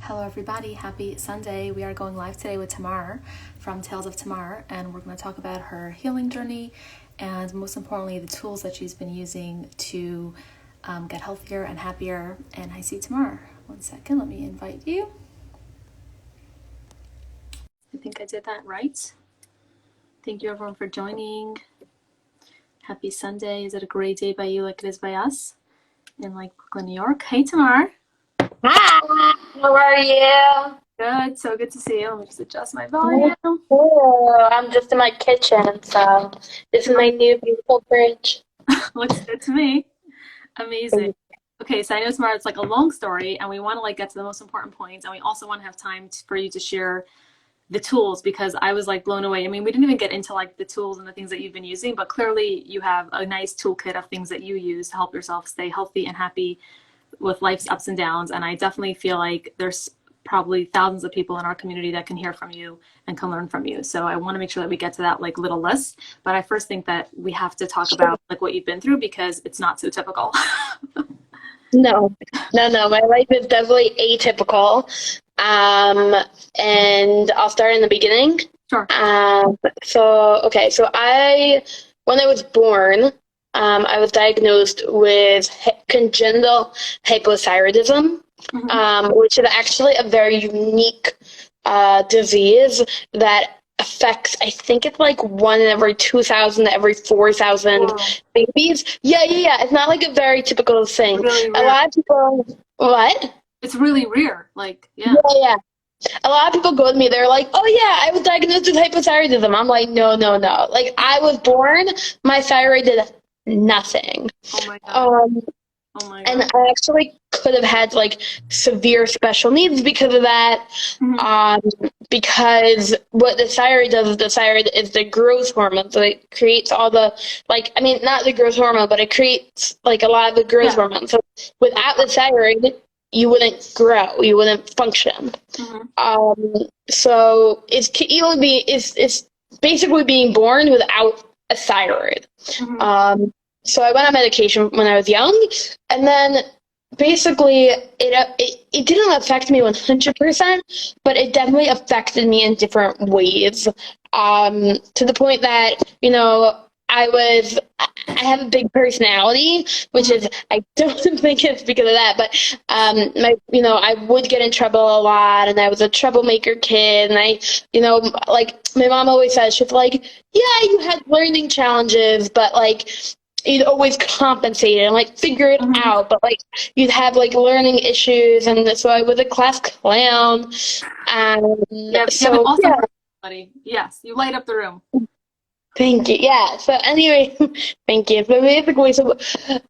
Hello everybody, happy Sunday. We are going live today with Tamar from Tales of Tamar, and we're going to talk about her healing journey and most importantly the tools that she's been using to get healthier and happier. And I see Tamar. One second, let me invite you. I think I did that right. Thank you everyone for joining. Happy Sunday. Is it a great day by you like it is by us in Brooklyn, New York? Hey Tamar. Hi, how are you? Good, so good to see you. Let me just adjust my volume. Oh, I'm just in my kitchen, so this is my new beautiful fridge. Looks good to me. Amazing. Okay, so I know tomorrow it's a long story, and we want to get to the most important points, and we also want to have time for you to share the tools because I was blown away. I mean, we didn't even get into the tools and the things that you've been using, but clearly you have a nice toolkit of things that you use to help yourself stay healthy and happy with life's ups and downs. And I definitely feel like there's probably thousands of people in our community that can hear from you and can learn from you. So I want to make sure that we get to that little list. But I first think that we have to talk about what you've been through because it's not so typical. No. My life is definitely atypical. And I'll start in the beginning. Sure. When I was born, I was diagnosed with congenital hypothyroidism, which is actually a very unique disease that affects, I think it's 1 in every 2,000, every 4,000 babies. Yeah. It's not a very typical thing. Really A rare. lot of people, what? It's really rare. Yeah. Yeah. A lot of people go with me. They're like, "Oh yeah, I was diagnosed with hypothyroidism." I'm like, no. I was born, my thyroid did nothing. Oh my God. Oh my And God. I actually could have had severe special needs because of that. Because what the thyroid does is the thyroid is the growth hormone. So it creates all the not the growth hormone, but it creates a lot of the growth hormone. So without the thyroid, you wouldn't grow, you wouldn't function. So it's basically being born without a thyroid. So I went on medication when I was young, and then basically it didn't affect me 100%, but it definitely affected me in different ways. To the point that I have a big personality, which is, I don't think it's because of that, but I would get in trouble a lot, and I was a troublemaker kid, and my mom always says, she's like, yeah, you had learning challenges, but you'd always compensate it and figure it out, but you'd have learning issues, and so I was a class clown, and Yes, you light up the room. Thank you. Yeah. So anyway, thank you. But basically, that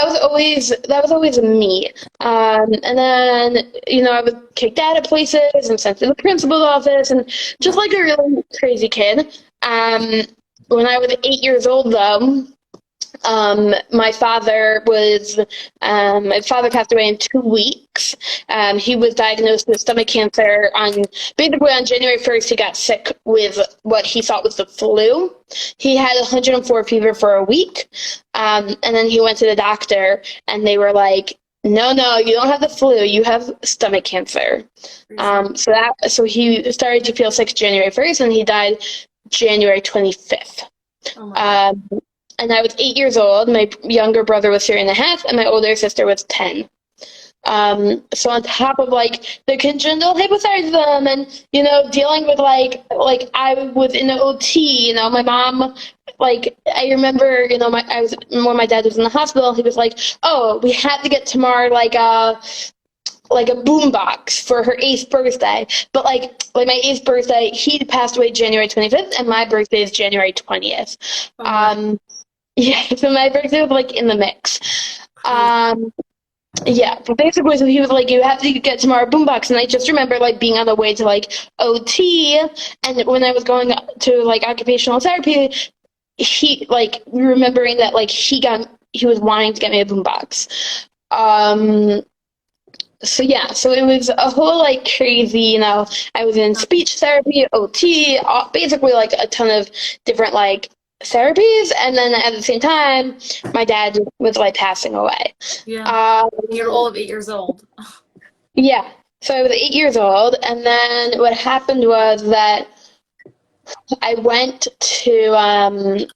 was always me. And then I was kicked out of places and sent to the principal's office, and just a really crazy kid. When I was 8 years old, though, my father passed away in 2 weeks. He was diagnosed with stomach cancer on January 1st. He got sick with what he thought was the flu. He had 104 fever for a week. And then he went to the doctor, and they were like, no, you don't have the flu. You have stomach cancer. So he started to feel sick January 1st, and he died January 25th. Oh my God. And I was 8 years old. My younger brother was 3.5, and my older sister was 10. So on top of the congenital hypothyroidism and dealing with I was in the OT. My mom, I remember when my dad was in the hospital, he was like, "Oh, we had to get Tamar a boombox for her 8th birthday." But my 8th birthday, he passed away January 25th, and my birthday is January 20th. Yeah, so my birthday was in the mix. Yeah, but basically, so he was like, "You have to get Tamar a boombox," and I just remember being on the way to OT, and when I was going to occupational therapy, he remembering that he was wanting to get me a boombox. So it was a whole crazy, I was in speech therapy, OT, basically a ton of different therapies, and then at the same time, my dad was passing away. Yeah. You're all of 8 years old. Yeah. So I was 8 years old, and then what happened was that I went to,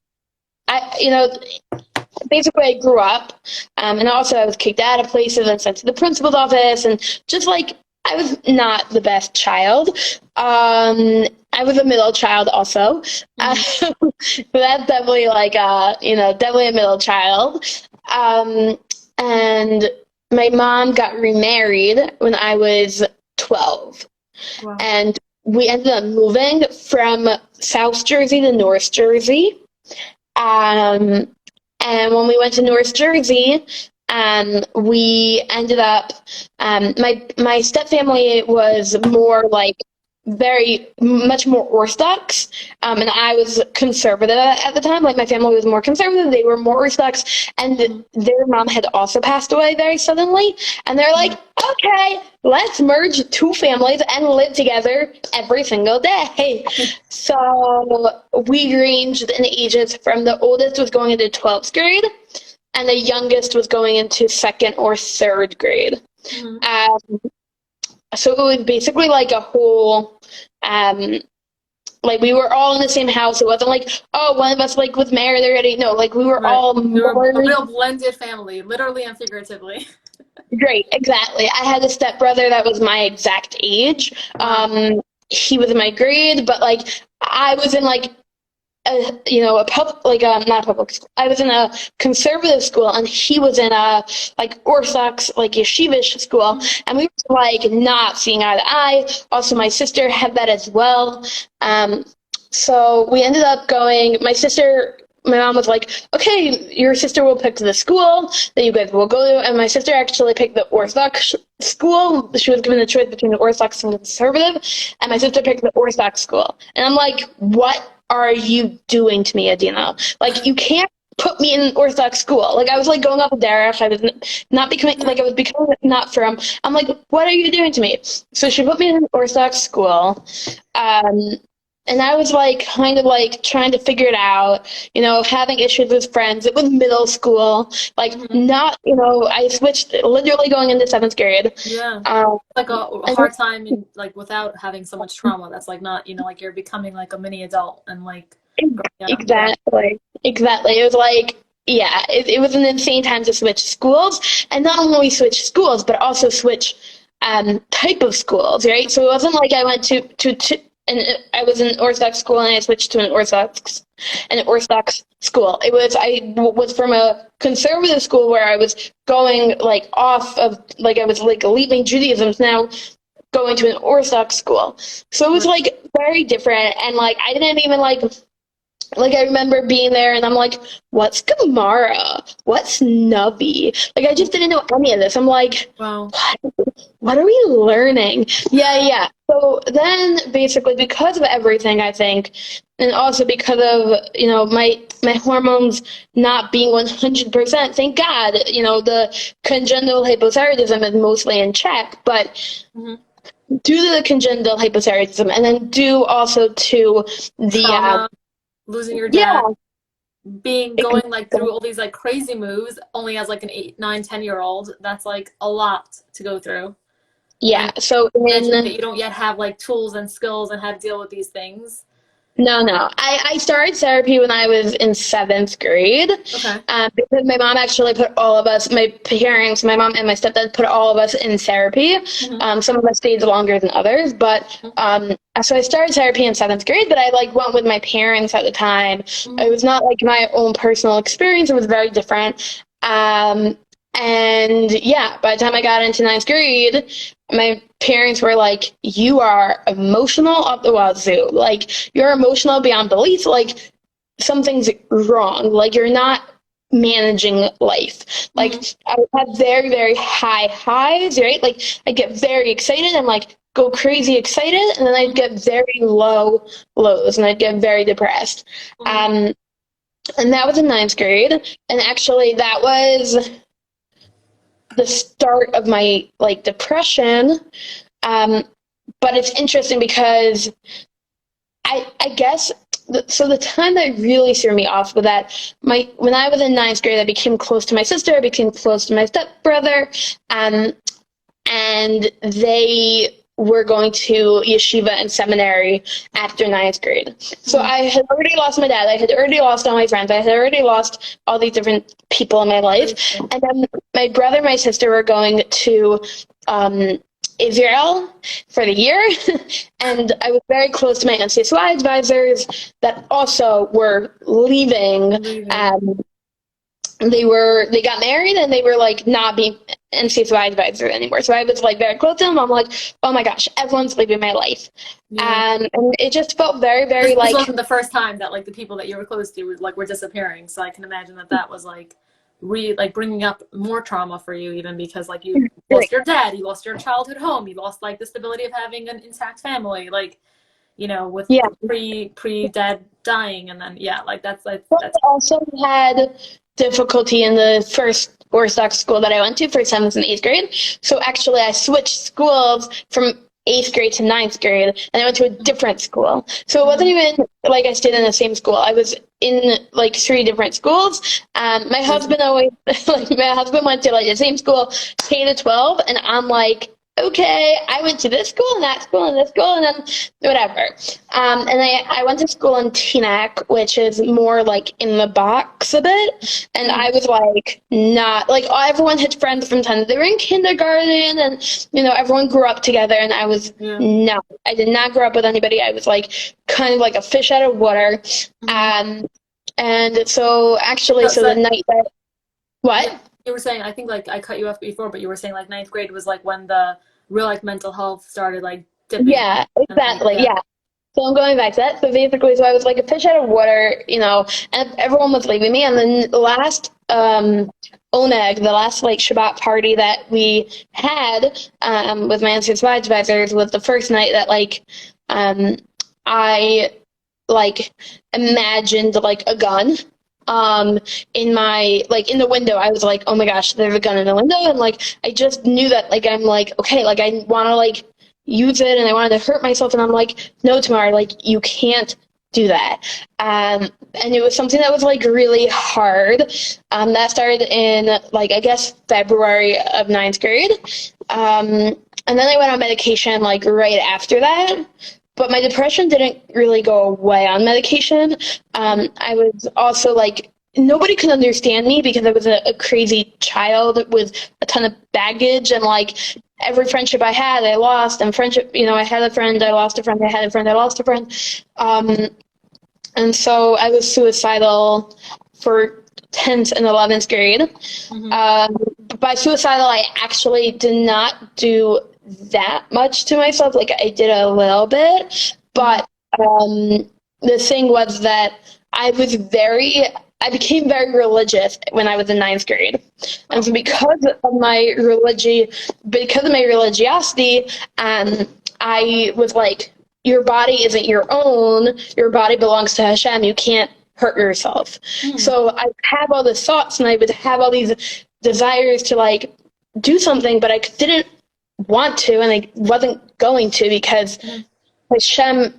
basically I grew up, and also I was kicked out of places and sent to the principal's office, and just like I was not the best child. I was a middle child also. Mm-hmm. So that's definitely like, definitely a middle child. And my mom got remarried when I was 12. Wow. And we ended up moving from South Jersey to North Jersey. Um, and when we went to North Jersey, we ended up, my stepfamily was more like very much more orthodox, and I was conservative at the time. Like my family was more conservative, they were more orthodox, and their mom had also passed away very suddenly. And they're like, okay, let's merge two families and live together every single day. So we ranged in ages from the oldest was going into 12th grade, and the youngest was going into second or third grade. Mm-hmm. So it was basically like a whole, like we were all in the same house. It wasn't like, oh, one of us like was married already. No, like we were Right. all You were a more real blended family, literally and figuratively. great. Exactly. I had a stepbrother that was my exact age. Wow. He was in my grade, but like I was in like a pub, like not a public school. I was in a conservative school, and he was in a like Orthodox, like yeshivish school, and we were like not seeing eye to eye. Also, my sister had that as well. So we ended up going. My mom was like, "Okay, your sister will pick the school that you guys will go to," and my sister actually picked the Orthodox school. She was given the choice between the Orthodox and the conservative, and my sister picked the Orthodox school. And I'm like, "What are you doing to me, Adina? Like, you can't put me in an Orthodox school." Like, I was like going off a derech. I was not becoming, like, I was becoming not from. I'm like, what are you doing to me? So she put me in an Orthodox school. And I was like, kind of like trying to figure it out, having issues with friends. It was middle school, like not, I switched literally going into seventh grade. Yeah. Um, Like a and hard time in, like without having so much trauma. That's like not, like you're becoming like a mini adult and like growing up. Yeah. exactly. It was like, yeah, it was an insane time to switch schools, and not only switch schools, but also switch type of schools, right? So it wasn't like I went to and I was in Orthodox school and I switched to an Orthodox school. I was from a conservative school where I was going like off of like I was like leaving Judaism, now going to an Orthodox school. So it was like very different, and like I didn't even like I remember being there and I'm like, what's Gemara? What's Navi? Like I just didn't know any of this. I'm like, Wow. what are we learning? Yeah. So then basically because of everything, I think, and also because of, my hormones not being 100%, thank God, the congenital hypothyroidism is mostly in check, but due to the congenital hypothyroidism and then due also to the, Trauma, losing your yeah, dad, going like through all these like crazy moves only as like an 8, 9, 10-year-old. That's like a lot to go through. yeah. And So mentioning that you don't yet have like tools and skills and how to deal with these things. No. I started therapy when I was in seventh grade, Okay. because my mom actually put all of us, my parents, my mom and my stepdad put all of us in therapy. Some of us stayed longer than others, but so I started therapy in seventh grade, but I like went with my parents at the time. It was not like my own personal experience. It was very different. And yeah, by the time I got into ninth grade, my parents were like, you are emotional up the wazoo. Like, you're emotional beyond belief. Like, something's wrong. Like, you're not managing life. Like, I would have very, very high highs, right? Like, I get very excited and like go crazy excited, and then I'd get very low lows and I'd get very depressed. And that was in ninth grade. And actually, that was the start of my like depression. But it's interesting because I guess so the time that really threw me off was that when I was in ninth grade, I became close to my sister, I became close to my stepbrother, and they were going to yeshiva and seminary after ninth grade. So I had already lost my dad. I had already lost all my friends. I had already lost all these different people in my life. And then my brother and my sister were going to Israel for the year. And I was very close to my NCSY advisors that also were leaving. They got married and they were like not being NCSY advisor anymore. So I was like very close to them. I'm like, oh my gosh, everyone's leaving my life. And it just felt very, very this like wasn't the first time that like the people that you were close to were disappearing. So I can imagine that was like bringing up more trauma for you, even because like you lost your dad, you lost your childhood home, you lost like the stability of having an intact family, like, you know, with pre dad dying, and then that's I also had difficulty in the first Orthodox school that I went to for 7th and 8th grade. So actually I switched schools from 8th grade to ninth grade, and I went to a different school. So it wasn't even like I stayed in the same school. I was in like 3 different schools. My husband always, like my husband went to like the same school, K to 12, and I'm like, okay, I went to this school and that school and this school and then whatever. And I went to school in Teaneck, which is more like in the box a bit. And I was like, not like everyone had friends from time. They were in kindergarten and, you know, everyone grew up together. And I was no, I did not grow up with anybody. I was like kind of like a fish out of water. And so actually, so the night that, what? You were saying, I think like I cut you off before, but you were saying like ninth grade was like when the real like mental health started like dipping. Yeah, exactly. Yeah. So I'm going back to that. So basically, so I was like a fish out of water, you know, and everyone was leaving me. And then the last Oneg, the last like Shabbat party that we had with my NCSY advisors was the first night that like I like imagined like a gun in my like in the window. I was like, oh my gosh, there's a gun in the window, and like I just knew that like I'm like, okay, like I want to like use it, and I wanted to hurt myself, and I'm like, no, Tamar, like you can't do that. And it was something that was like really hard. That started in like I guess February of ninth grade. And then I went on medication like right after that. But my depression didn't really go away on medication. I was also like, nobody could understand me because I was a crazy child with a ton of baggage, and like every friendship I had, I lost, and friendship, you know, I had a friend, I lost a friend, I had a friend, I lost a friend. And so I was suicidal for 10th and 11th grade. By suicidal, I actually did not do that much to myself. Like I did a little bit, but the thing was that I became very religious when I was in ninth grade. And so because of my religiosity, I was like, your body isn't your own. Your body belongs to Hashem. You can't hurt yourself. So I would have all these thoughts, and I would have all these desires to like do something, but I didn't want to, and I wasn't going to, because Hashem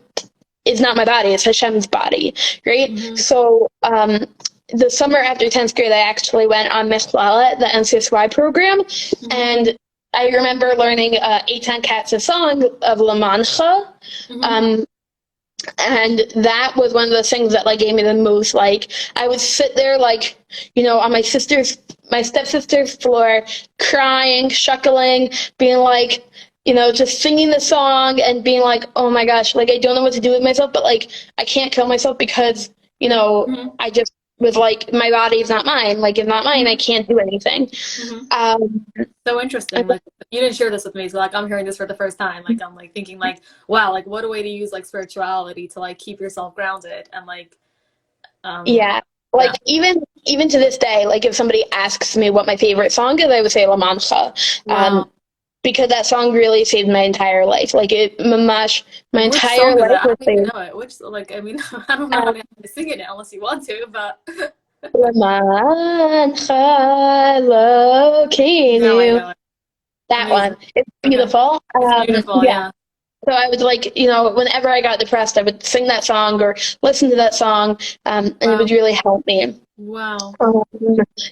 is not my body, it's Hashem's body, right? So the summer after 10th grade, I actually went on Michlalet, the NCSY program, and I remember learning Eitan Katz's song of Lamancha, and that was one of the things that like gave me the most, like I would sit there like, you know, on my stepsister's floor, crying, shuckling, being like, you know, just singing the song and being like, oh my gosh, like I don't know what to do with myself, but like I can't kill myself because, you know, I just was like, my body is not mine. Like, it's not mine, I can't do anything. So interesting. Like, you didn't share this with me, so like I'm hearing this for the first time. Like I'm like thinking like, wow, like what a way to use like spirituality to like keep yourself grounded, and like even to this day, like if somebody asks me what my favorite song is, I would say La Mancha. Because that song really saved my entire life. Like my entire life. I don't even know it. Which, like, I mean, I don't know how to sing it unless you want to, but. That one. It's beautiful. It's beautiful, yeah. So I would like, whenever I got depressed, I would sing that song or listen to that song, and it Wow. would really help me. Wow. Um,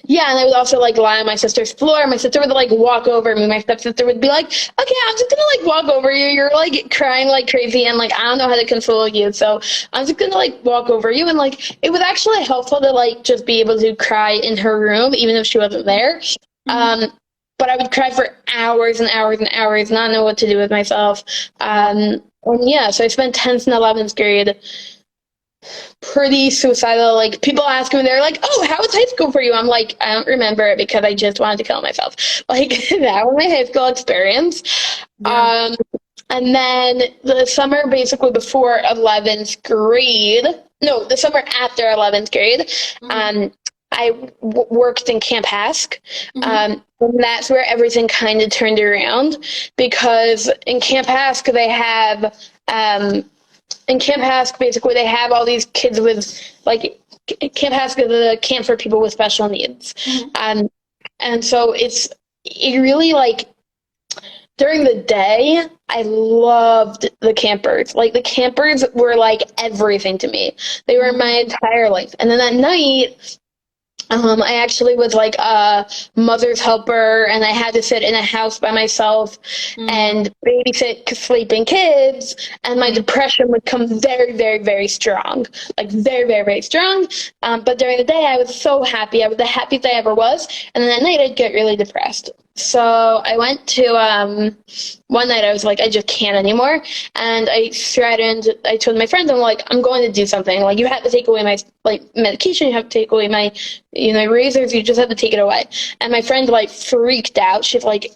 yeah, and I would also like lie on my sister's floor. My sister would like walk over me. My stepsister would be like, "Okay, I'm just gonna like walk over you. You're like crying like crazy, and like I don't know how to console you, so I'm just gonna like walk over you." And like it was actually helpful to like just be able to cry in her room, even if she wasn't there. Mhm. But I would cry for hours and hours and hours, not know what to do with myself. And yeah, so I spent 10th and 11th grade pretty suicidal. Like people ask me, they're like, "Oh, how was high school for you?" I'm like, I don't remember it because I just wanted to kill myself. Like that was my high school experience. Yeah. Um, and then the summer basically before 11th grade, no, the summer after 11th grade, Mhm. I worked in Camp Hask. Mhm. And that's where everything kind of turned around because in Camp Hask in Camp Hask, basically, they have all these kids with, like, Camp Hask is a camp for people with special needs. Mhm. And so it really, like, during the day, I loved the campers. Like, the campers were, like, everything to me. They were my entire life. And then at night, I actually was like a mother's helper, and I had to sit in a house by myself Mhm. and babysit sleeping kids. And my Mhm. depression would come very, very, very strong, like very, very, very strong. But during the day, I was so happy. I was the happiest I ever was. And then at night, I'd get really depressed. So I went to one night. I was like, I just can't anymore, and I threatened. I told my friends, I'm like, I'm going to do something. Like, you have to take away my like medication. You have to take away my razors. You just have to take it away. And my friend like freaked out. She's like,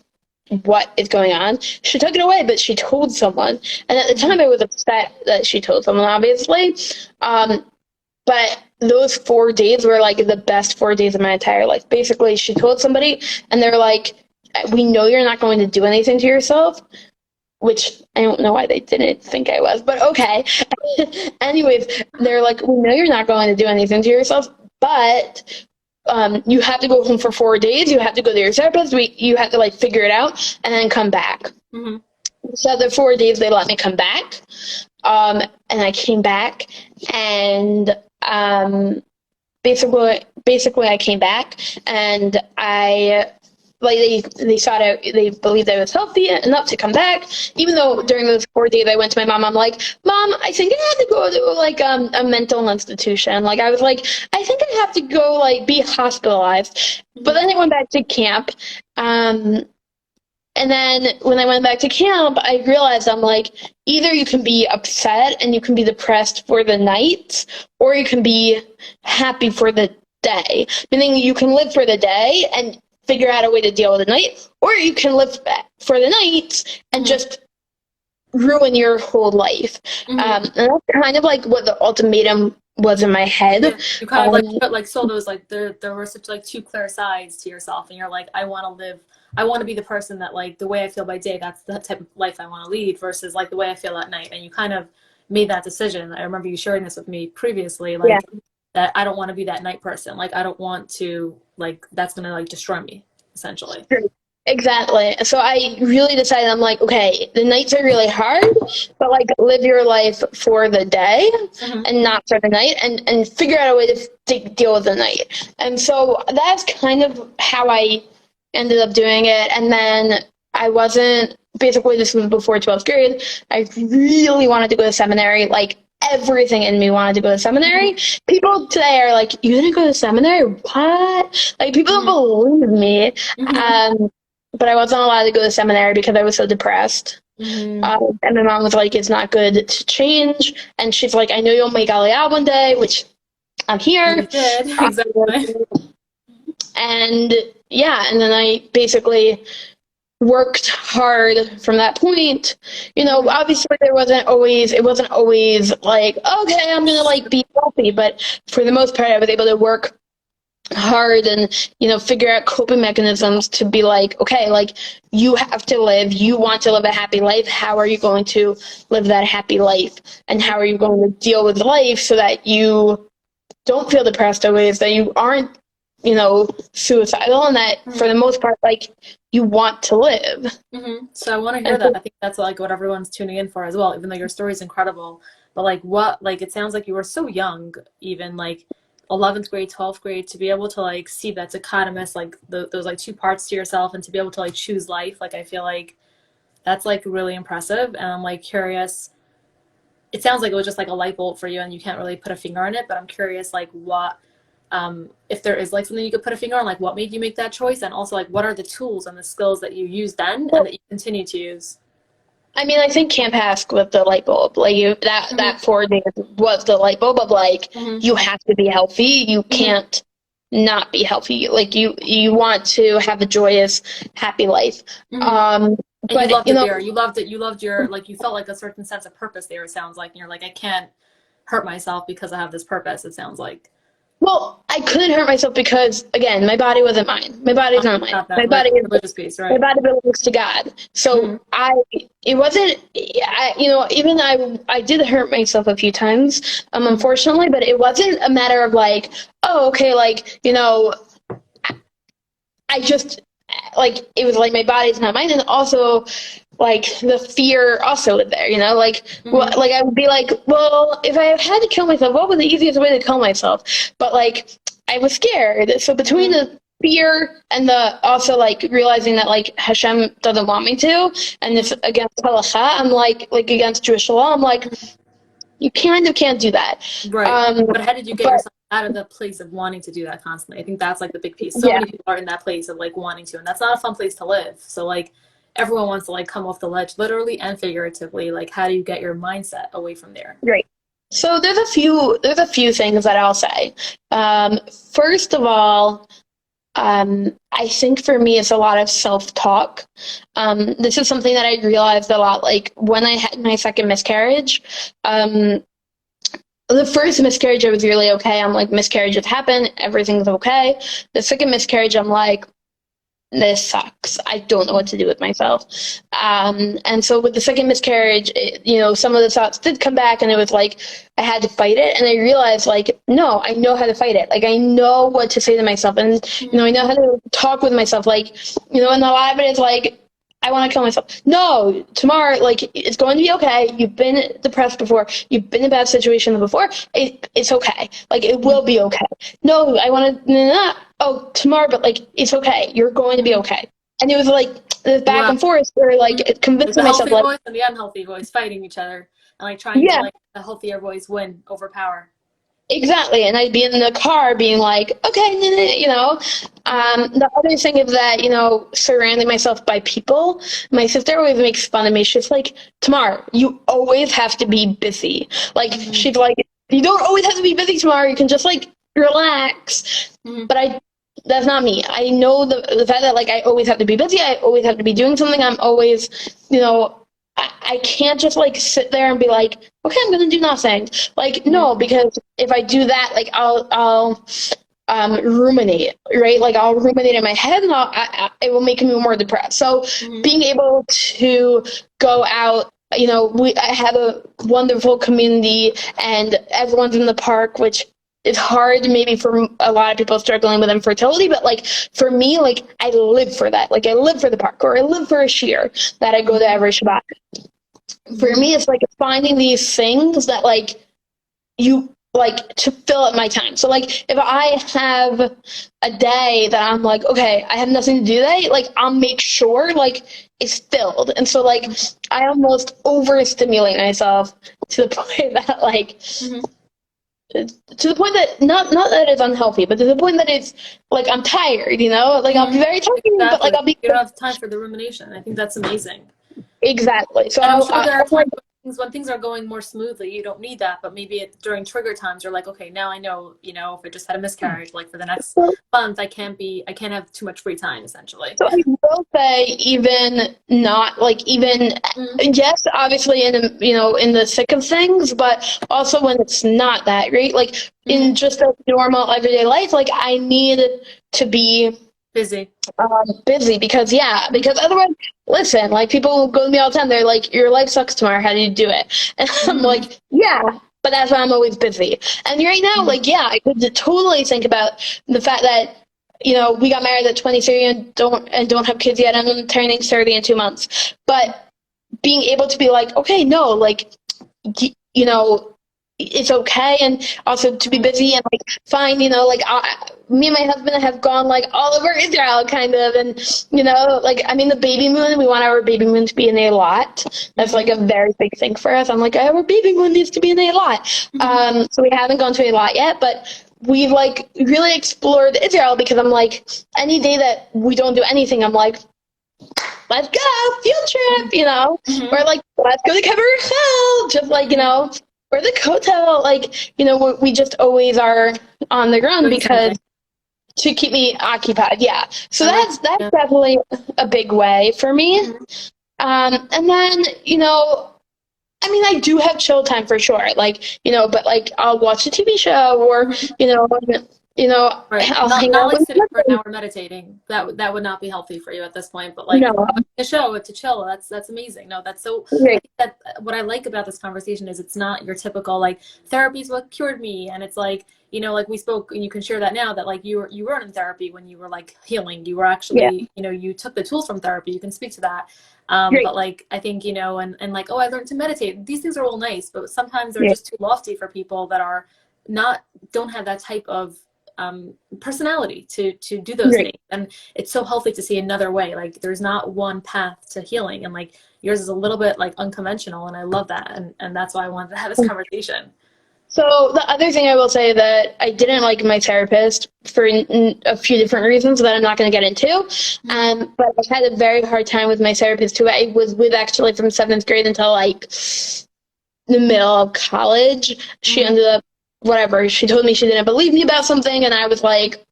what is going on? She took it away, but she told someone. And at the time, I was upset that she told someone, obviously. But those 4 days were like the best 4 days of my entire life. Basically, she told somebody, and they're like, we know you're not going to do anything to yourself, which I don't know why they didn't think I was, but okay. Anyways, they're like, we know you're not going to do anything to yourself, but you have to go home for 4 days. You have to go to your therapist. You have to like figure it out and then come back. Mhm. So the 4 days they let me come back, and I came back, and basically I came back, and I like they thought they believed I was healthy enough to come back. Even though during those 4 days I went to my mom, I'm like, Mom, I think I have to go to like a mental institution. Like I was like, I think I have to go like be hospitalized. But then I went back to camp. And then when I went back to camp, I realized I'm like, either you can be upset and you can be depressed for the night, or you can be happy for the day. Meaning you can live for the day and figure out a way to deal with the night, or you can live for the night and Mhm. just ruin your whole life. Mhm. And that's kind of like what the ultimatum was in my head. Yeah, you kind of like Um, but like saw those like there were such like two clear sides to yourself, and you're like, I want to live, I want to be the person that like the way I feel by day, that's the type of life I want to lead, versus like the way I feel at night. And you kind of made that decision. I remember you sharing this with me previously, yeah. like that I don't want to be that night person. Like I don't want to like that's gonna like destroy me essentially. Exactly. So I really decided I'm like, okay, the nights are really hard, but like live your life for the day Mm-hmm. and not for the night, and figure out a way to deal with the night. And so that's kind of how I ended up doing it. And then I wasn't basically this was before 12th grade. I really wanted to go to seminary, like everything in me wanted to go to seminary. People today are like, you didn't go to seminary? What? Like people don't Mm-hmm. believe me. Mm-hmm. Um, but I wasn't allowed to go to seminary because I was so depressed. Mm-hmm. And my mom was like, it's not good to change. And she's like, I know you'll make Aliyah one day, which I'm And here. you did. Um, Exactly. and yeah, and then I basically worked hard from that point. Mm-hmm. Obviously it wasn't always like, okay, I'm gonna like be healthy, but for the most part I was able to work hard and figure out coping mechanisms to be like, okay, like you have to live, you want to live a happy life, how are you going to live that happy life, and how are you going to deal with life so that you don't feel depressed always, that you aren't suicidal, and that for the most part, like, you want to live. So I want to hear And that. I think that's like what everyone's tuning in for as well, even though your story is incredible. But like like it sounds like you were so young, even like 11th grade, 12th grade, to be able to like see that dichotomous, like those like two parts to yourself, and to be able to like choose life. Like I feel like that's like really impressive. And I'm like curious. It sounds like it was just like a light bulb for you and you can't really put a finger on it, but I'm curious like what if there is like something you could put a finger on, like what made you make that choice, and also like what are the tools and the skills that you used then and that you continue to use. I mean, I think Camp Hask with the light bulb, like that 4 days was the light bulb of like, you have to be healthy. You can't not be healthy. Like you want to have a joyous, happy life. And you But loved it there. You loved it. You loved your, like, you felt like a certain sense of purpose there, it sounds like. And you're like, I can't hurt myself because I have this purpose, it sounds like. well, I couldn't hurt myself because, again, my body wasn't mine. My body's not mine. Not that My body is religious piece, my right? body belongs to God. So it wasn't, even I did hurt myself a few times, unfortunately, but it wasn't a matter of like, oh, okay, like, I just, like, it was like my body's not mine. And also, like, the fear also was there, like, like, I would be like, well, if I had to kill myself, what was the easiest way to kill myself? But, like, I was scared. So between the fear and the also, like, realizing that, like, Hashem doesn't want me to, and it's against halakha, I'm like against Jewish law, I'm like, you kind of can't do that. Right. But how did you get But yourself out of the place of wanting to do that constantly? I think that's like the big piece. So yeah. many people are in that place of like wanting to, and that's not a fun place to live. So like everyone wants to like come off the ledge, literally and figuratively. Like how do you get your mindset away from there? Great. So there's a few things that I'll say. First of all, I think for me it's a lot of self-talk. This is something that I realized a lot, like when I had my second miscarriage. The first miscarriage, I was really okay. I'm like, miscarriages happen, everything's okay. The second miscarriage, I'm like, this sucks. I don't know what to do with myself. And so with the second miscarriage, some of the thoughts did come back, and it was like I had to fight it. And I realized, like, no, I know how to fight it. Like, I know what to say to myself, and I know how to talk with myself. Like, and a lot of it is like, I want to kill myself. No, Tamar, like, it's going to be okay. You've been depressed before. You've been in a bad situation before. It's okay. Like, it will be okay. No, I want to, oh, Tamar, but, like, it's okay. You're going to be okay. And it was, like, this back and forth where, like, convincing the myself, healthy like, voice and the unhealthy voice fighting each other and, like, trying to, like, the healthier voice win, overpower. Exactly, and I'd be in the car being like, okay, The other thing is that, surrounding myself by people. My sister always makes fun of me. She's like, Tamar, you always have to be busy. Like, she's like, you don't always have to be busy, Tamar. You can just, like, relax. But that's not me. I know the fact that, like, I always have to be busy. I always have to be doing something. I'm always, I can't just, like, sit there and be like, okay, I'm going to do nothing. Like, no, because if I do that, like, I'll ruminate, right? Like, I'll ruminate in my head, and it will make me more depressed. So being able to go out, I have a wonderful community, and everyone's in the park, which is hard maybe for a lot of people struggling with infertility, but, like, for me, like, I live for that. Like, I live for the park, or I live for a shear that I go to every Shabbat. For me, it's like finding these things that, like, you like to fill up my time. So, like, if I have a day that I'm like, okay, I have nothing to do today, like, I'll make sure, like, it's filled. And so, like, I almost overstimulate myself to the point that, like, to the point that not that it's unhealthy, but to the point that it's like I'm tired, like I'll be very tired, but like I'll be. You don't have time for the rumination. I think that's amazing. Exactly. So and I'm sure there are times when things are going more smoothly, you don't need that. But maybe during trigger times, you're like, okay, now I know, if I just had a miscarriage, like for the next month, I can't have too much free time, essentially. So I will say, even not like even yes, obviously in the thick of things, but also when it's not that, right? Like in just a normal everyday life, like I need to be busy because otherwise, listen, like people go to me all the time, they're like, your life sucks, Tamar, how do you do it? And I'm like, yeah, but that's why I'm always busy. And right now, like, yeah, I could totally think about the fact that we got married at 23 and don't have kids yet, and I'm turning 30 in 2 months. But being able to be like, okay, no, like, it's okay, and also to be busy and like fine, like me and my husband have gone like all over Israel kind of, and like, I mean, the baby moon, we want our baby moon to be in a lot. That's like a very big thing for us. I'm like, our baby moon needs to be in a lot. So we haven't gone to a lot yet, but we've like really explored Israel, because I'm like, any day that we don't do anything, I'm like, let's go field trip, or like, let's go to Kever, just like, or the hotel, like, we just always are on the ground because to keep me occupied. Yeah. So that's definitely a big way for me. And then, I mean, I do have chill time for sure. Like, but like, I'll watch a TV show, or, Right. I'll Not, hang not out like with sitting for my an hour meditating. That would not be healthy for you at this point. But like No. a show to chill, that's amazing. No, that's so. I Right. think that what I like about this conversation is it's not your typical like therapy is what cured me, and it's like like we spoke, and you can share that now that like you weren't in therapy when you were like healing. You were Yeah. actually you took the tools from therapy. You can speak to that. Great. But like I think and like, oh, I learned to meditate. These things are all nice, but sometimes they're Yeah. just too lofty for people that are don't have that type of personality to do those Right. things. And it's so healthy to see another way. Like there's not one path to healing, and like yours is a little bit like unconventional, and I love that, and that's why I wanted to have this conversation. So the other thing I will say, that I didn't like my therapist for a few different reasons that I'm not going to get into. But I had a very hard time with my therapist, who I was with actually from 7th grade until like the middle of college. She ended up, whatever, she told me she didn't believe me about something, and I was like,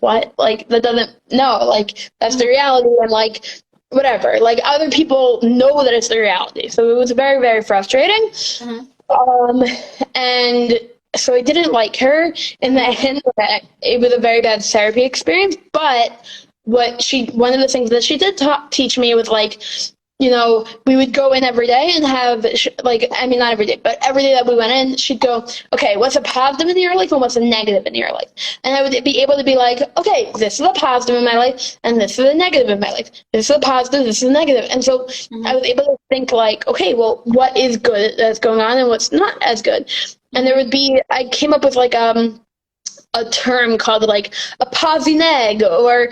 what? Like, that doesn't, no, like, that's the reality, and like, whatever. Like, other people know that it's the reality. So it was very, very frustrating. And so I didn't like her. In the end, it was a very bad therapy experience. But one of the things that she did teach me was like, we would go in every day and have, like, I mean, not every day, but every day that we went in, she'd go, okay, what's a positive in your life and what's a negative in your life? And I would be able to be like, okay, this is a positive in my life and this is a negative in my life. This is a positive, this is a negative. And so I was able to think like, okay, well, what is good that's going on and what's not as good? And I came up with like, a term called like a posy neg, or,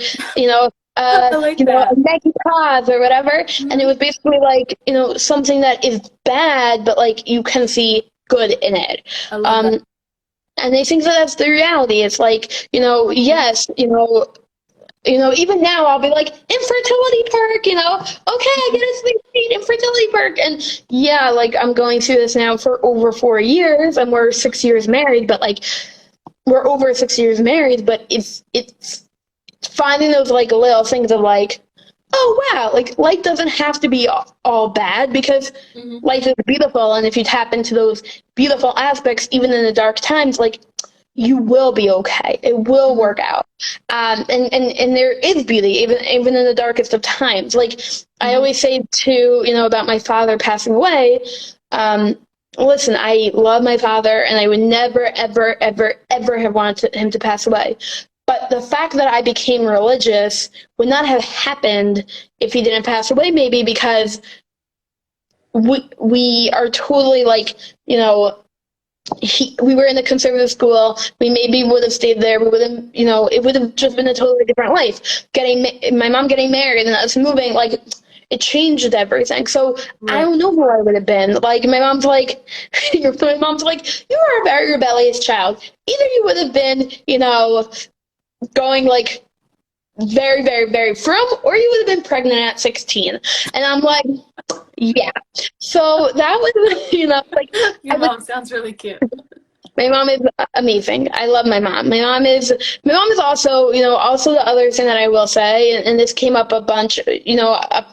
like that. a neggy pause or whatever. And it was basically like, something that is bad, but like you can see good in it. I love that. And I think that that's the reality. It's like, yes, even now I'll be like, infertility perk, okay, I get a sleep feed, infertility perk. And yeah, like I'm going through this now for over 4 years, and we're 6 years married, but like we're over 6 years married, but it's finding those like little things of like, oh wow, like life doesn't have to be all bad, because life is beautiful, and if you tap into those beautiful aspects, even in the dark times, like you will be okay. It will work out. And there is beauty even in the darkest of times. Like I always say to, about my father passing away, listen, I love my father, and I would never, ever, ever, ever have wanted him to pass away. But the fact that I became religious would not have happened if he didn't pass away, maybe because we are totally like, we were in a conservative school. We maybe would have stayed there. We would have, it would have just been a totally different life. My mom getting married and us moving, like, it changed everything. So I don't know who I would have been. Like, my mom's like, you were a very rebellious child. Either you would have been, going like very, very, very frum, or you would have been pregnant at 16. And I'm like, yeah. So that was, like, Your mom sounds really cute. my mom is amazing. I love my mom. My mom is also, also the other thing that I will say, and this came up a bunch,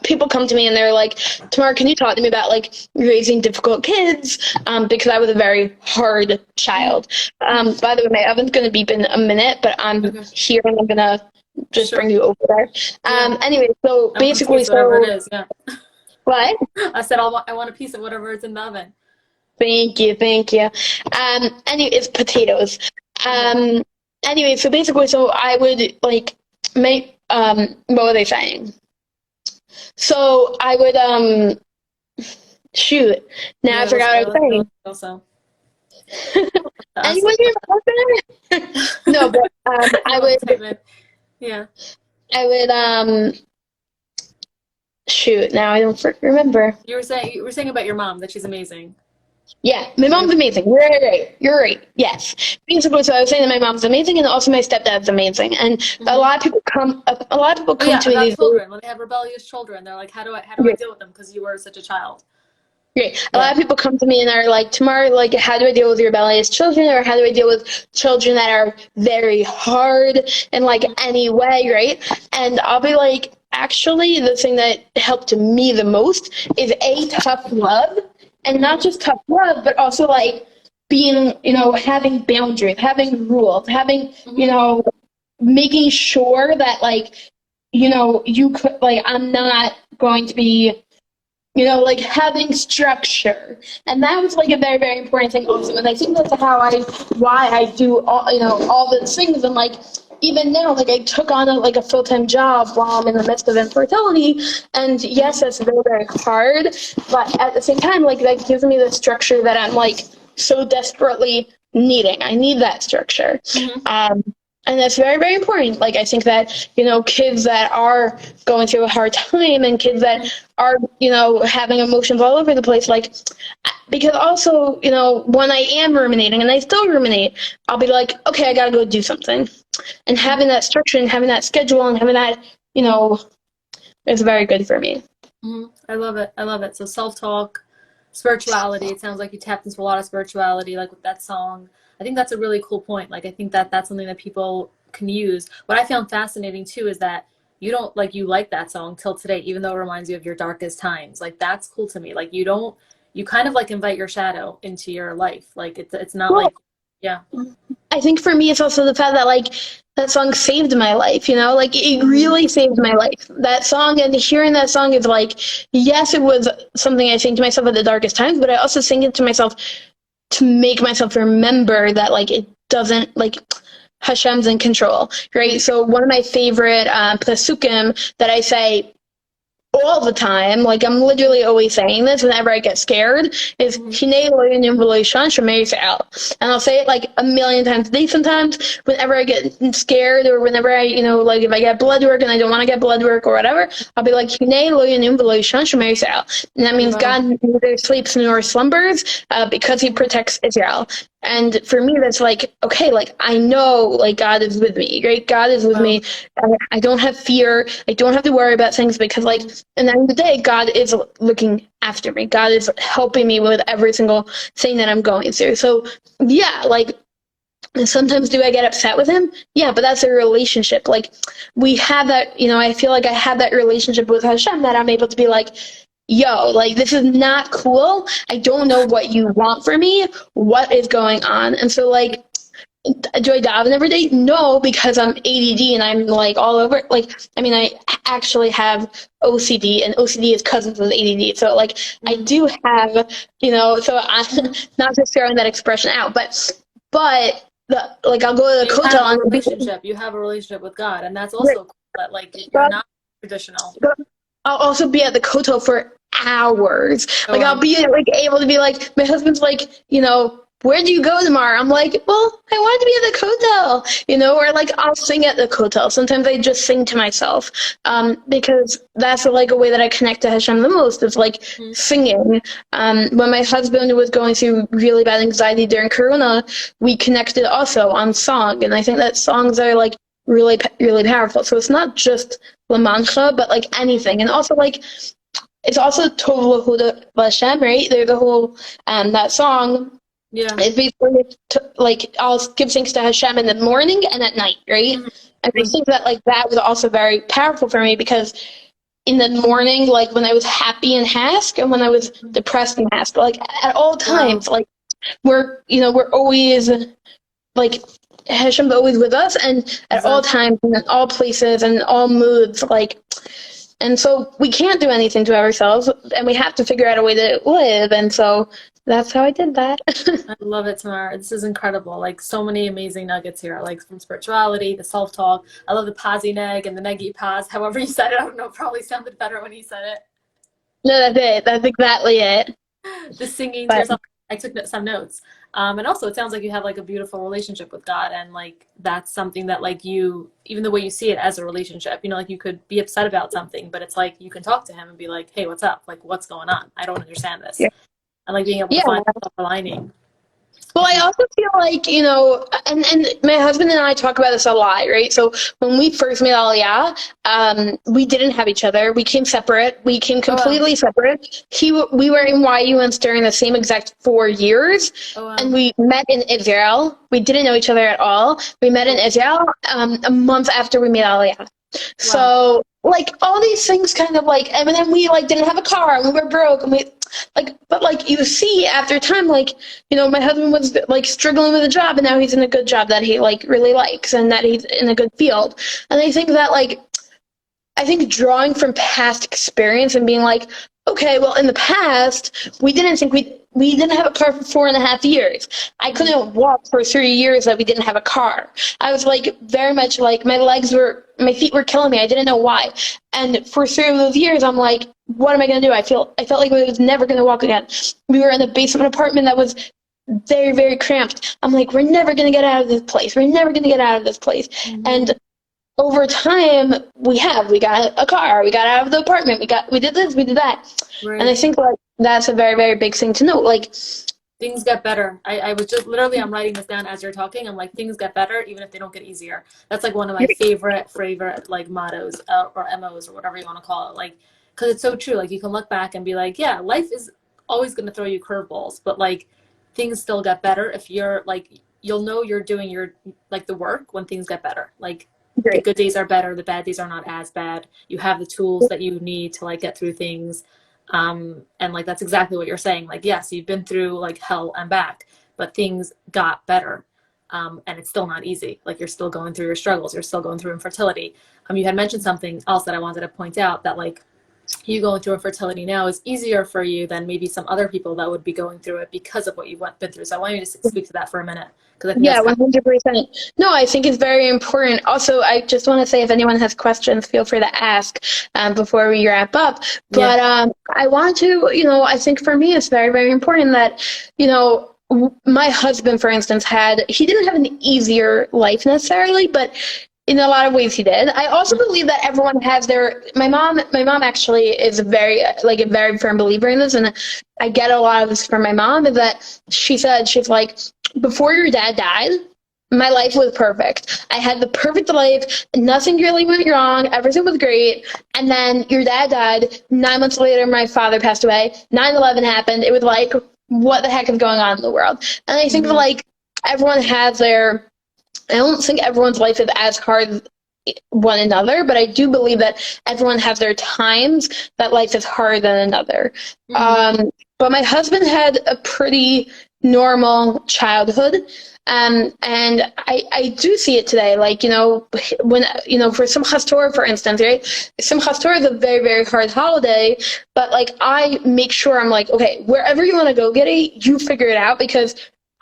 people come to me and they're like, Tamar, can you talk to me about like raising difficult kids? Because I was a very hard child. By the way, my oven's going to beep in a minute, but I'm here and I'm going to just bring you over there. Anyway, so basically, whatever it is, yeah. What? I said I want a piece of whatever is in the oven. Thank you. Anyway, it's potatoes. anyway, so basically, so I would like make, what were they saying? So I would, shoot. Now I Yeah, those forgot I what I was like those saying. also. Anyone hear that? No, but No, I'm typing. Yeah. I would, shoot. Now I don't remember. You were saying about your mom that she's amazing. Yeah, my You're mom's amazing. You're right. You're right. Yes. Basically, so I was saying that my mom's amazing, and also my stepdad's amazing. And a hmm lot of people come, a lot of people Oh come yeah, to me about these days. children. When they have rebellious children, they're like, how do I deal with them? Because you were such a child. Great. A lot Yeah. of people come to me and are like, Tamar, like, how do I deal with rebellious children? Or how do I deal with children that are very hard in like hmm any way, right? And I'll be like, actually, the thing that helped me the most is a tough love. And not hmm just tough love, but also like being, having boundaries, having rules, having, hmm making sure that like, you could like, I'm not going to be like having structure. And that was like a very, very important thing also. And I think that's why I do all those things. And like, even now, like I took on like a full-time job while I'm in the midst of infertility. And yes, hmm that's very, very hard. But at the same time, like that gives me the structure that I'm like so desperately needing. I need that structure. hmm Um, and that's very, very important. Like, I think that, kids that are going through a hard time and kids that are, having emotions all over the place, like, because also, when I am ruminating and I still ruminate, I'll be like, okay, I got to go do something. And hmm having that structure and having that schedule and having that, is very good for me. I love it. I love it. So self-talk, spirituality. It sounds like you tapped into a lot of spirituality, like with that song. I think that's a really cool point. Like I think that that's something that people can use. What I found fascinating too is that you like that song till today, even though it reminds you of your darkest times. Like that's cool to me. Like you kind of like invite your shadow into your life. Like it's not Well, like yeah. I think for me, it's also the fact that like that song saved my life. Like it hmm really saved my life. That song and hearing that song is like, yes, it was something I sing to myself at the darkest times, but I also sing it to myself to make myself remember that like it doesn't like Hashem's in control, right? So one of my favorite pasukim that I say all the time, like I'm literally always saying this whenever I get scared, is hmm "Hinei lo yanim v'lo yishan shemei Yisrael." And I'll say it like a million times a day sometimes whenever I get scared or whenever I, like if I get blood work and I don't want to get blood work or whatever, I'll be like "Hinei lo yanim v'lo yishan shemei Yisrael." And that means Wow. God neither sleeps nor slumbers because he hmm protects Israel. And for me, that's like, okay, like I know like God is with me, right? God is with Wow. me. I don't have fear. I don't have to worry about things because like hmm and at the end of the day, God is looking after me. God is helping me with every single thing that I'm going through. So, yeah, like sometimes do I get upset with him? Yeah, but that's a relationship. Like we have that, I feel like I have that relationship with Hashem that I'm able to be like, yo, like this is not cool. I don't know what you want for me. What is going on? And so like do I daven every day? No, because I'm ADD and I'm like all over. Like, I mean, I actually have OCD, and OCD is cousins with ADD. So, like, I hmm do have, so I'm hmm not just throwing that expression out, but like, I'll go to the You kotel have a and be, relationship. You have a relationship with God, and that's also cool. That like you're but not traditional. I'll also be at the kotel for hours. Oh Like, I'll wow. be like able to be like, my husband's like, where do you go tomorrow? I'm like, well, I want to be at the kotel, or like I'll sing at the kotel. Sometimes I just sing to myself, because that's like a way that I connect to Hashem the most. Is like Mhm. singing. When my husband was going through really bad anxiety during Corona, we connected also on song, and I think that songs are like really, really powerful. So it's not just La Mancha, but like anything, and also like it's also Tov Lahuda Hashem, right? There's the whole that song Yeah. it basically like I'll give thanks to Hashem in the morning and at night, right? Mhm. And I think that like that was also very powerful for me because in the morning, like when I was happy in Hask and when I was depressed in Hask, like at all Wow. times, like we're always like Hashem's always with us, and at all Exactly. times and in all places and in all moods, like And so we can't do anything to ourselves, and we have to figure out a way to live. And so that's how I did that. I love it, Tamar. This is incredible. Like so many amazing nuggets here, like from spirituality, the self-talk. I love the posy neg and the neggy pause. However you said it, I don't know, probably sounded better when you said it. No, that's it. That's exactly it. The singing to But yourself. I took some notes. And also it sounds like you have like a beautiful relationship with God, and like that's something that like you, even the way you see it as a relationship, you know, like you could be upset about something, but it's like you can talk to him and be like, hey, what's up? Like what's going on? I don't understand this. yeah. And like being able to Yeah. find a silver lining. Well, I also feel like, and my husband and I talk about this a lot, right? So when we first made Aliyah, we didn't have each other. We came separate. We came Oh wow. completely separate. We were in YUNs during the same exact 4 years, Oh wow. and we met in Israel. We didn't know each other at all. We met in Israel a month after we made Aliyah. Wow. So, like, all these things kind of like, and then we like didn't have a car, and we were broke, and we but like you see after time, like, my husband was like struggling with a job, and now he's in a good job that he like really likes, and that he's in a good field. And I think that like, I think drawing from past experience and being like, okay, well, in the past, we didn't have a car for 4.5 years. I couldn't walk for 3 years that we didn't have a car. I was like very much like my feet were killing me. I didn't know why. And for 3 of those years, I'm like, what am I going to do? I felt like I was never going to walk again. We were in the basement apartment that was very, very cramped. I'm like, we're never going to get out of this place. We're never going to get out of this place. Mm-hmm. And over time, we got a car, we got out of the apartment, we did this, we did that. Right. And I think like that's a very, very big thing to note. Like, things get better. I was just literally, I'm writing this down as you're talking. I'm like, things get better even if they don't get easier. That's like one of my favorite like mottos or MOs or whatever you want to call it. Like, because it's so true. Like you can look back and be like, yeah, life is always going to throw you curveballs, but like things still get better if you're like, you'll know you're doing your like the work when things get better. Like the good days are better, the bad days are not as bad. You have the tools that you need to like get through things. And like that's exactly what you're saying. Like, yes, you've been through like hell and back, but things got better. And it's still not easy. Like you're still going through your struggles, you're still going through infertility. You had mentioned something else that I wanted to point out, that like you going through infertility now is easier for you than maybe some other people that would be going through it because of what you've been through. So I want you to speak to that for a minute, because I think yeah, that's 100%. No, I think it's very important. Also, I just want to say, if anyone has questions, feel free to ask before we wrap up. But I want to, I think for me, it's very, very important that, my husband, for instance, he didn't have an easier life necessarily, but in a lot of ways he did. I also believe that everyone has my mom actually is a very firm believer in this, and I get a lot of this from my mom, is that she's like, before your dad died, my life was perfect. I had the perfect life. Nothing really went wrong. Everything was great. And then your dad died. 9 months later, my father passed away. 9/11 happened. It was like, what the heck is going on in the world? And I think like everyone has I don't think everyone's life is as hard as one another, but I do believe that everyone has their times that life is harder than another. But my husband had a pretty normal childhood. And I do see it today, like, when, for Simchas Torah, for instance, right? Simchas Torah is a very, very hard holiday, but like, I make sure I'm like, okay, wherever you want to go, Giddy, you figure it out, because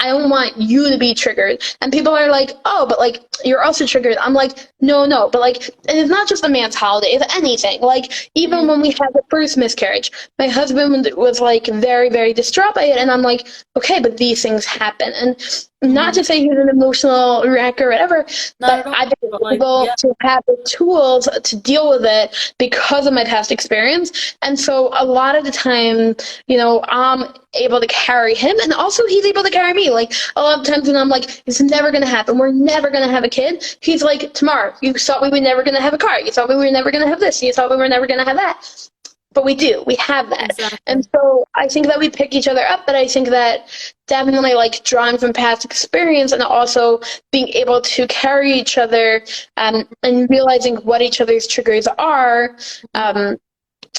I don't want you to be triggered. And people are like, oh, but like, you're also triggered. I'm like, no. But like, and it's not just a man's holiday, it's anything. Like, even when we had the first miscarriage, my husband was like very, very distraught by it. And I'm like, okay, but these things happen. And not to say he's an emotional wreck or whatever, but I've been able to have the tools to deal with it because of my past experience. And so a lot of the time, I'm able to carry him, and also he's able to carry me. Like, a lot of times when I'm like, it's never going to happen, we're never going to have a kid, he's like, Tamar, you thought we were never going to have a car, you thought we were never going to have this, you thought we were never going to have that. But we have that. Exactly. And so I think that we pick each other up, but I think that definitely like drawing from past experience and also being able to carry each other and realizing what each other's triggers are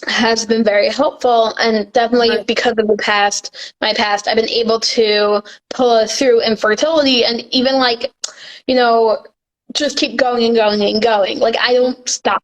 has been very helpful. And definitely because of my past, I've been able to pull us through infertility, and even like, just keep going and going and going. Like, I don't stop.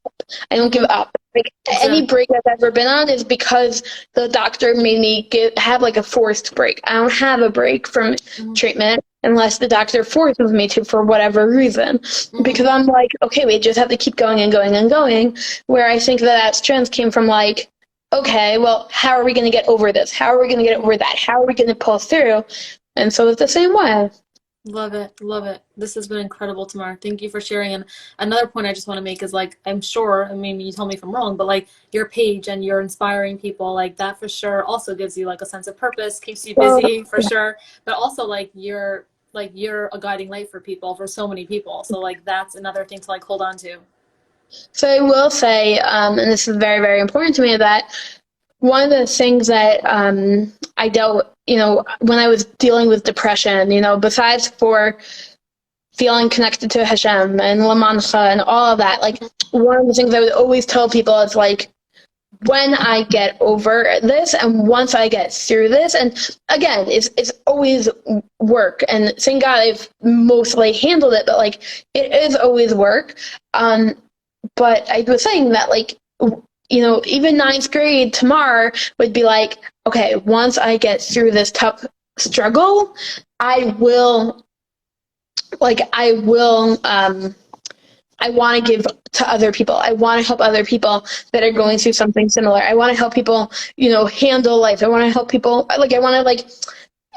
I don't give Mm-hmm. up. Like, any Exactly. break I've ever been on is because the doctor made me have like a forced break. I don't have a break from Mm-hmm. treatment unless the doctor forces me to for whatever reason. Mm-hmm. Because I'm like, okay, we just have to keep going and going and going. Where I think that strength came from like, okay, well, how are we going to get over this? How are we going to get over that? How are we going to pull through? And so it's the same way. Love it. Love it. This has been incredible, Tamar. Thank you for sharing. And another point I just want to make is like, I'm sure, I mean, you tell me if I'm wrong, but like your page and you're inspiring people, like that for sure also gives you like a sense of purpose, keeps you So, busy for sure. But also like you're a guiding light for people, for so many people. So like that's another thing to like hold on to. so I will say, and this is very, very important to me, that one of the things that I dealt, when I was dealing with depression, besides for feeling connected to Hashem and La Mancha and all of that, like one of the things I would always tell people is like, when I get over this and once I get through this, and again, it's always work, and thank God I've mostly handled it, but like it is always work. Um, but I was saying that like even ninth grade Tamar would be like, okay, once I get through this tough struggle, I will I want to give to other people. I want to help other people that are going through something similar. I want to help people, handle life. I want to help people. Like, I want to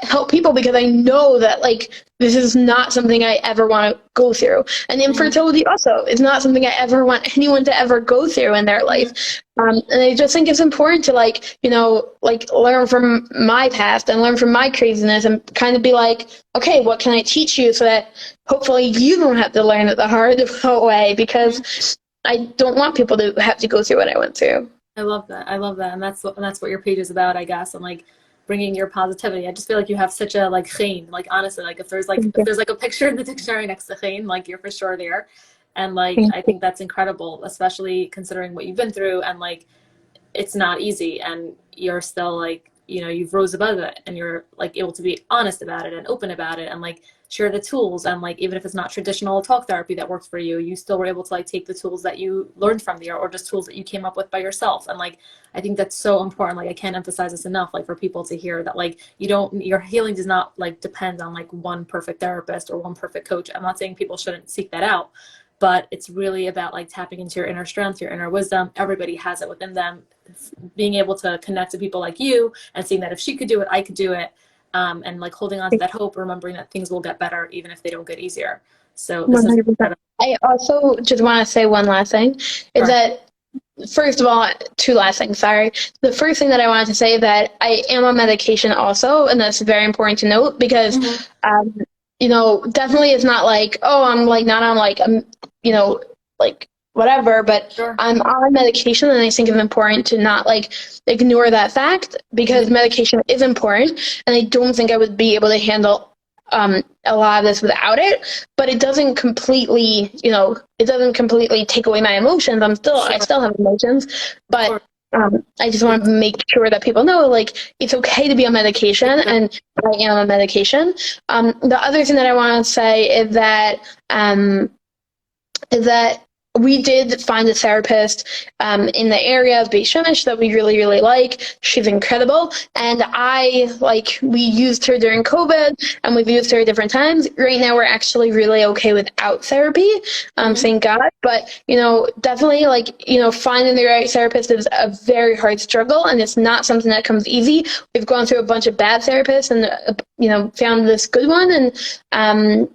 help people because I know that like this is not something I ever want to go through. And Mm-hmm. infertility also is not something I ever want anyone to ever go through in their Mm-hmm. life. And I just think it's important to learn from my past and learn from my craziness and kind of be like, okay, what can I teach you so that hopefully you don't have to learn it the hard way, Mm-hmm. because I don't want people to have to go through what I went through. I love that. I love that. And that's what your page is about, I guess. And like bringing your positivity. I just feel like you have such a like chain. Like honestly, like Thank if you. there's like a picture in the dictionary next to chain, like you're for sure there. And like Thank I you. think that's incredible, especially considering what you've been through and like it's not easy and you're still like you've rose above it and you're like able to be honest about it and open about it and like share the tools and like even if it's not traditional talk therapy that works for you, you still were able to like take the tools that you learned from there or just tools that you came up with by yourself. And like I think that's so important. Like I can't emphasize this enough, like for people to hear that like your healing does not like depend on like one perfect therapist or one perfect coach. I'm not saying people shouldn't seek that out, but it's really about like tapping into your inner strength, your inner wisdom. Everybody has it within them. Being able to connect to people like you and seeing that if she could do it, I could do it. And like holding on to that hope, remembering that things will get better even if they don't get easier. So this is 100%. incredible. I also just want to say one last thing is Sure. that, first of all, two last things, sorry. The first thing that I wanted to say that I am on medication also, and that's very important to note because, Mm-hmm. definitely it's not like, oh, I'm like not on like, like whatever, but Sure. I'm on medication, and I think it's important to not like ignore that fact because Mm-hmm. medication is important, and I don't think I would be able to handle a lot of this without it, but it doesn't completely take away my emotions. I Sure. still have emotions, Of but course. I just want to make sure that people know, like, it's okay to be on medication, Exactly. and I am on medication. The other thing that I want to say is that we did find a therapist in the area of Beit Shemesh that we really, really like. She's incredible. And we used her during COVID and we've used her at different times. Right now, we're actually really okay without therapy, Mm-hmm. thank God. But, definitely, finding the right therapist is a very hard struggle, and it's not something that comes easy. We've gone through a bunch of bad therapists and, found this good one. And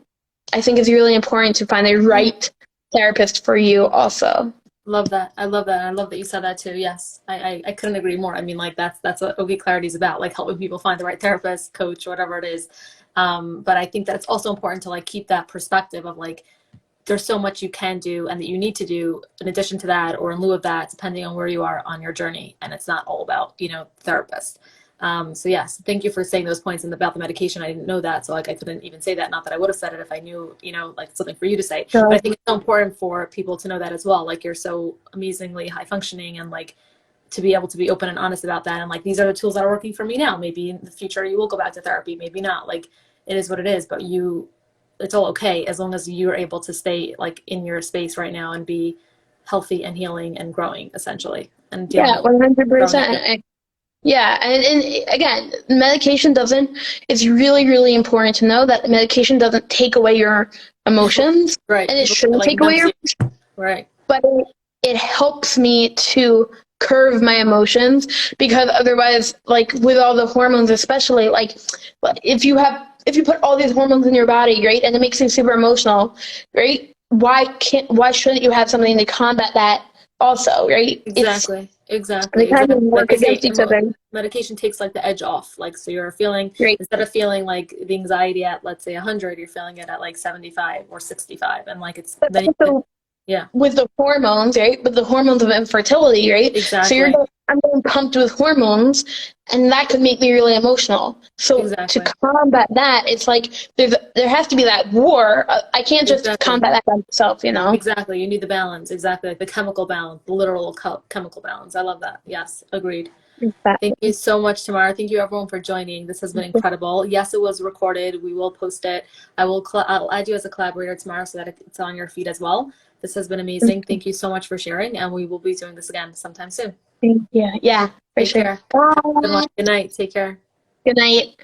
I think it's really important to find the Mm-hmm. right therapist for you also. Love that. I love that. I love that you said that too. Yes. I couldn't agree more. I mean, like that's what OG Clarity is about, like helping people find the right therapist, coach, whatever it is. But I think that's also important to like keep that perspective of like there's so much you can do and that you need to do in addition to that or in lieu of that, depending on where you are on your journey. And it's not all about, therapist. So yes, thank you for saying those points and about the medication. I didn't know that. So like I couldn't even say that. Not that I would have said it if I knew, like something for you to say, but I So, think it's so important for people to know that as well. Like you're so amazingly high functioning and like to be able to be open and honest about that. And like, these are the tools that are working for me now. Maybe in the future you will go back to therapy, maybe not. Like it is what it is, but it's all okay as long as you're able to stay like in your space right now and be healthy and healing and growing essentially and dealing Yeah, with growing up. 100%. Yeah, and again, medication doesn't, it's really, really important to know that medication doesn't take away your emotions, Right. and it People shouldn't like take away numbs your, you. Right. but it helps me to curve my emotions, because otherwise, like with all the hormones, especially, like if you put all these hormones in your body, right, and it makes you super emotional, right? Why shouldn't you have something to combat that also, right? Exactly. They Exactly. kind of Exactly. Like work they say, against each other, medication takes like the edge off. Like, so you're feeling, right? instead of feeling like the anxiety at, let's say 100, you're feeling it at like 75 or 65. And like, it's But then, also yeah, with the hormones, right? With the hormones of infertility, right? So exactly. I'm getting pumped with hormones, and that could make me really emotional. So to Exactly. combat that, it's like there has to be that war. I can't just Exactly. combat that by myself, you know? Exactly. You need the balance. Exactly. Like the chemical balance, the literal chemical balance. I love that. Yes. Agreed. Thank Exactly. you so much, Tamara. Thank you everyone for joining. This has been incredible. Yes, it was recorded. We will post it. I'll add you as a collaborator tomorrow so that it's on your feed as well. This has been amazing. Thank you so much for sharing, and we will be doing this again sometime soon. Thank you. Yeah, for Take sure. care. Good one. Bye. Good night. Take care. Good night.